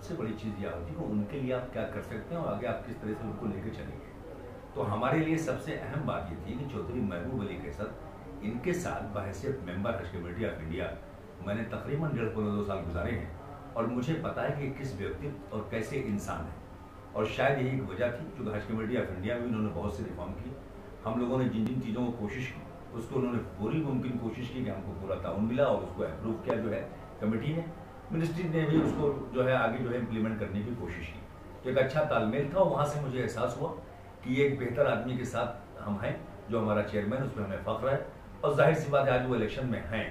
सबसे बड़ी चीज़ यह होती है कि उनके लिए आप क्या कर सकते हैं और आगे आप किस तरह से उनको लेकर चलेंगे। तो हमारे लिए सबसे अहम बात ये थी कि चौधरी महबूब अली कैसर, इनके साथ बहैसियत मेंबर हज कमेटी ऑफ इंडिया मैंने तकरीबन 1.5-2 साल गुजारे हैं और मुझे पता है कि किस व्यक्ति और कैसे इंसान है। और शायद यही एक वजह थी जो हज कमेटी ऑफ इंडिया में उन्होंने बहुत सी रिफॉर्म की। हम लोगों ने जिन जिन चीज़ों को कोशिश की उसको उन्होंने पूरी मुमकिन कोशिश की कि हमको पूरा ताउन मिला और उसको अप्रूव किया जो है कमेटी ने। मिनिस्ट्री ने भी उसको जो है आगे जो है इम्प्लीमेंट करने की कोशिश की। तो एक अच्छा तालमेल था और वहाँ से मुझे एहसास हुआ कि एक बेहतर आदमी के साथ हम हैं जो हमारा चेयरमैन, उस पर हमें फख्र है। और जाहिर सी बात है आज वो इलेक्शन में हैं,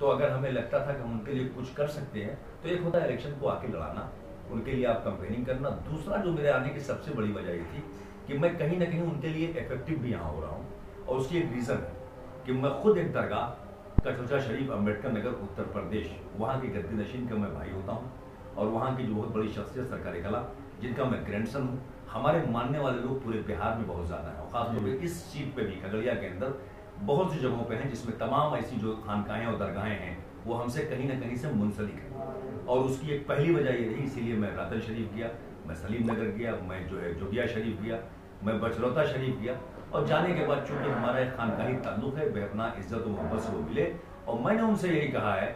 तो अगर हमें लगता था कि हम उनके लिए कुछ कर सकते हैं तो एक होता है इलेक्शन को आके लड़ाना, उनके लिए आप कंपेनिंग करना। दूसरा जो मेरे आने की सबसे बड़ी वजह ये थी कि मैं कहीं ना कहीं उनके लिए इफेक्टिव भी यहाँ हो रहा हूँ। और उसकी एक रीज़न है कि मैं खुद एक दरगाह कटौचा शरीफ अम्बेडकर नगर उत्तर प्रदेश वहाँ के गद्दी नशीन का मैं भाई होता हूँ और वहाँ की जो बहुत बड़ी शख्सियत सरकारी कला जिनका मैं ग्रैंडसन हूँ। हमारे मानने वाले लोग पूरे बिहार में बहुत ज़्यादा हैं और खासतौर पर इस सीट पे भी खगड़िया के अंदर बहुत सी जगहों पे हैं जिसमें तमाम ऐसी जो खानकाहें और दरगाहें हैं वो हमसे कहीं ना कहीं से मुंसलिक है। और उसकी एक पहली वजह ये रही, इसीलिए मैं रातन शरीफ गया, मैं सलीम नगर गया, मैं जो है जोगिया शरीफ गया, मैं बचरौता शरीफ गया। और जाने के बाद चूंकि हमारा एक खानकाही ताल्लुक है, वे अपना इज्जत और मोहब्बत से वो मिले और मैंने उनसे यही कहा है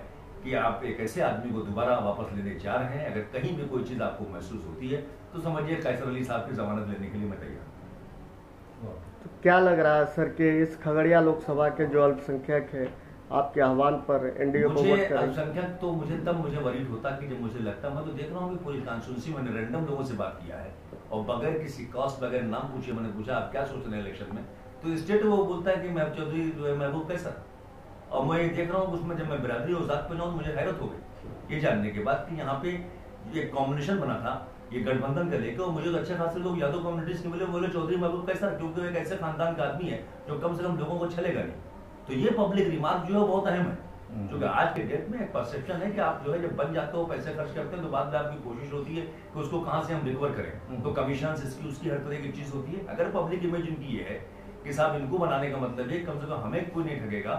कि आप एक ऐसे आदमी को दोबारा वापस लेने जा रहे हैं, अगर कहीं भी कोई चीज़ आपको महसूस होती है तो समझिए कैसर अली साहब की जमानत लेने के लिए मैं तैयार हूँ। तो क्या लग रहा है सर कि इस खगड़िया लोकसभा के जो अल्पसंख्यक है आपके आह्वान पर एनडीए को वोट करें? अल्पसंख्यक तो मुझे वरीड होता कि जब मुझे लगता, मैं तो देख रहा हूँ कि पूरी कॉन्स्टिट्यूंसी मैंने रैंडम लोगों से बात किया है और बगैर किसी कॉस्ट बगैर नाम पूछे मैंने पूछा आप क्या सोच रहे हैं इलेक्शन में, तो स्टेट वो बोलता है कि महबूब चौधरी जो है महबूब कैसर। और मैं देख रहा हूँ उसमें जब मैं बिरादरी और जात पे जाऊँ मुझे हैरत हो गई ये जानने के बाद कि यहाँ पे एक कॉम्बिनेशन बना था ये गठबंधन का लेकर और मुझे तो अच्छे खासे लोग यादव कम्युनिटीज के मिले, बोले चौधरी महबूब कैसर, क्योंकि वो एक ऐसे खानदान का आदमी है जो कम से कम लोगों को छलेगा नहीं। तो ये पब्लिक रिमार्क जो है बहुत अहम है क्योंकि आज के डेट में एक परसेप्शन है कि आप जो है जब बन जाते हो पैसे खर्च करते हैं तो बाद में आपकी कोशिश होती है कि उसको कहाँ से हम रिकवर करें, तो कमीशन इसकी उसकी हर तरह की चीज होती है। अगर पब्लिक इमेज इनकी ये है कि साहब इनको बनाने का मतलब है कम से कम हमें कोई नहीं ठगेगा,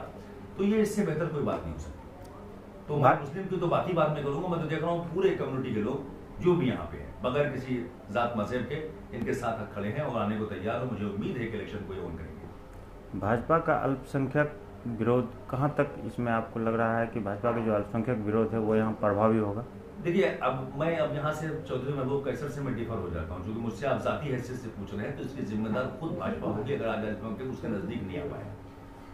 तो ये इससे बेहतर कोई बात नहीं हो सकती। तो मैं मुस्लिम की तो बात ही बाद में करूंगा, मैं तो देख रहा हूँ पूरे कम्युनिटी के लोग जो भी यहाँ पे हैं बगैर किसी जात मजहब के इनके साथ खड़े हैं और आने को तैयार हो। मुझे उम्मीद है कि इलेक्शन को ये ऑन करेंगे। भाजपा का अल्पसंख्यक विरोध कहाँ तक इसमें आपको लग रहा है कि भाजपा का जो अल्पसंख्यक विरोध है वो यहाँ प्रभावी होगा? देखिए अब यहाँ से चौधरी महबूब कैसर से मैं डिफर हो जाता हूँ क्योंकि मुझसे आप जाती हैसियत से पूछ रहे हैं, तो इसकी जिम्मेदार खुद भाजपा होगी अगर आज अल्पसंख्यक उसके नजदीक नहीं आ पाए।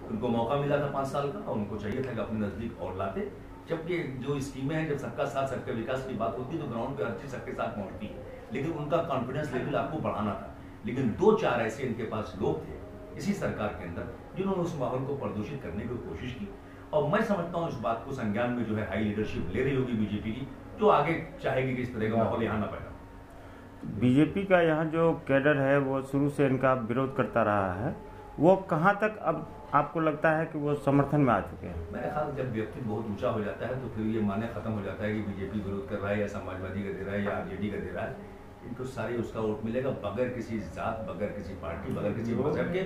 उनको मौका मिला था 5 साल का और उनको चाहिए था कि अपने नजदीक और लाते, जबकि जो स्कीमें हैं जब सबका साथ सबके विकास की बात होती है तो ग्राउंड पे हर चीज सबके साथ पहुंचती है, लेकिन उनका कॉन्फिडेंस लेवल आपको बढ़ाना था। लेकिन 2-4 ऐसे इनके पास लोग थे इसी सरकार के अंदर जिन्होंने उस माहौल को प्रदूषित करने की कोशिश की और मैं समझता हूँ इस बात को संज्ञान में जो है हाई लीडरशिप ले रही होगी बीजेपी की, जो आगे चाहेगी कि इस तरह का माहौल यहाँ ना पैदा। बीजेपी का यहाँ जो कैडर है वो शुरू से इनका विरोध करता रहा है, वो कहाँ तक अब आपको लगता है कि वो समर्थन में आ चुके हैं? मेरे ख्याल जब व्यक्ति बहुत ऊंचा हो जाता है तो फिर ये माने खत्म हो जाता है कि बीजेपी विरोध कर रहा है या समाजवादी का दे रहा है या आरजेडी का दे रहा है, इनको सारे उसका वोट मिलेगा बगैर किसी जात, बगैर किसी पार्टी, बगैर किसी मजहब के,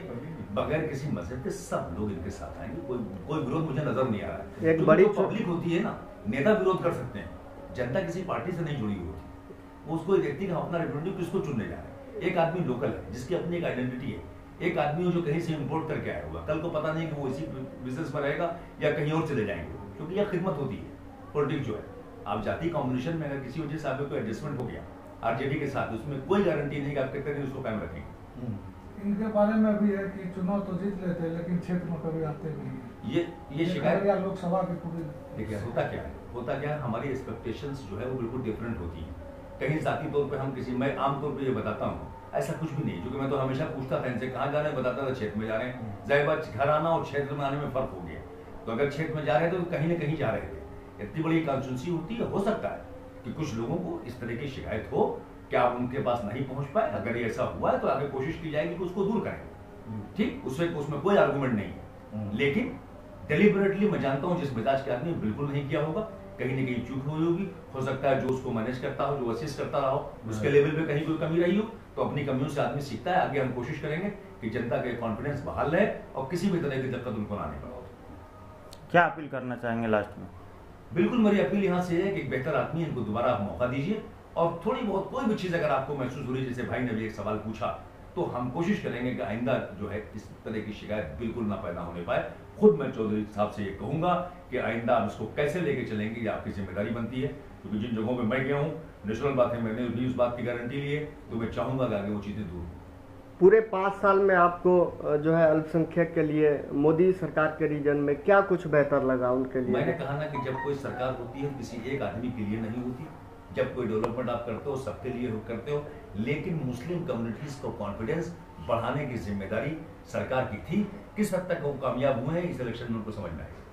बगैर किसी मजहब के सब लोग इनके साथ आएंगे। कोई विरोध मुझे नजर नहीं आ रहा है। एक बड़ी पब्लिक होती है ना, नेता विरोध कर सकते हैं, जनता किसी पार्टी से नहीं जुड़ी हुई होती, वो उसको देखती है अपना रिप्रेजेंटेटिव किसको चुनने जा रहे हैं। एक आदमी लोकल है जिसकी अपनी एक आइडेंटिटी है, एक आदमी जो कहीं से इंपोर्ट करके आया हुआ, कल को पता नहीं कि वो इसी बिजनेस में रहेगा या कहीं और चले जाएंगे, क्योंकि यह खिदमत होती है। पॉलिटिक्स जो है आप जाति कॉम्बिनेशन में अगर किसी वजह से आपको एडजस्टमेंट हो गया आरजेडी के साथ, उसमें कोई गारंटी नहीं कि आप कितने दिन उसको कायम रखेंगे। इनके बारे में भी है कि चुनाव तो जीत लेते हैं लेकिन क्षेत्र में कभी आते नहीं। ये शिकायत लोकसभा की पूरी देखिए होता क्या है हमारी एक्सपेक्टेशंस जो है वो बिल्कुल डिफरेंट होती है। कहीं जाती तौर पे हम मैं आमतौर पे ये बताता हूँ ऐसा कुछ भी नहीं, क्योंकि मैं तो हमेशा पूछता था इनसे कहाँ जा रहे हैं, बताता था क्षेत्र में जा रहे हैं। जाहिर बात घर आना और क्षेत्र में आने में फर्क हो गया, तो अगर क्षेत्र में जा रहे थे तो कहीं ना कहीं जा रहे थे। इतनी बड़ी कॉन्स्टिट्यूंसी होती है, हो सकता है कि कुछ लोगों को इस तरह की शिकायत हो कि आप उनके पास नहीं पहुंच पाए। अगर ये ऐसा हुआ है तो आगे कोशिश की जाएगी कि उसको दूर करें, ठीक, उसमें कोई आर्गूमेंट नहीं है। लेकिन डेलिबरेटली मैं जानता हूं जिस मिजाज के आदमी बिल्कुल नहीं किया होगा, कहीं ना कहीं चूक हुई होगी। हो सकता है जो उसको मैनेज करता हो, जो असिस्ट करता रहा हो, उसके लेवल पे कहीं कोई कमी रही हो, तो अपनी कमियों से आदमी सीखता है। आगे हम कोशिश करेंगे कि जनता का कॉन्फिडेंस बहाल रहे और किसी भी तरह की दिक्कत उनको ना आने पाए। क्या अपील करना चाहेंगे लास्ट में? बिल्कुल मेरी अपील यहाँ से है कि एक बेहतर आदमी इनको दोबारा आप मौका दीजिए और थोड़ी बहुत कोई भी चीज़ अगर आपको महसूस हो रही है, जैसे भाई ने भी एक सवाल पूछा, तो हम कोशिश करेंगे कि आइंदा जो है इस तरह की शिकायत बिल्कुल ना पैदा होने पाए। खुद मैं चौधरी साहब से ये कहूंगा कि आइंदा आप इसको कैसे लेके चलेंगे, ये आपकी जिम्मेदारी बनती है, क्योंकि जिन जगहों पे मैं गया हूँ, नेचुरल बात है, मैंने भी उस बात की गारंटी ली है, तो मैं चाहूंगा कि आगे वो चीज़ें दूर हों। पूरे 5 साल में आपको जो है अल्पसंख्यक के लिए मोदी सरकार के रीजन में क्या कुछ बेहतर लगा उनके लिए? मैंने कहा ना कि जब कोई सरकार होती है किसी एक आदमी के लिए नहीं होती, जब कोई डेवलपमेंट आप करते हो सबके लिए करते हो, लेकिन मुस्लिम कम्युनिटीज को कॉन्फिडेंस बढ़ाने की जिम्मेदारी सरकार की थी। किस हद तक वो कामयाब हुए हैं इस इलेक्शन में उनको समझ में आएगा।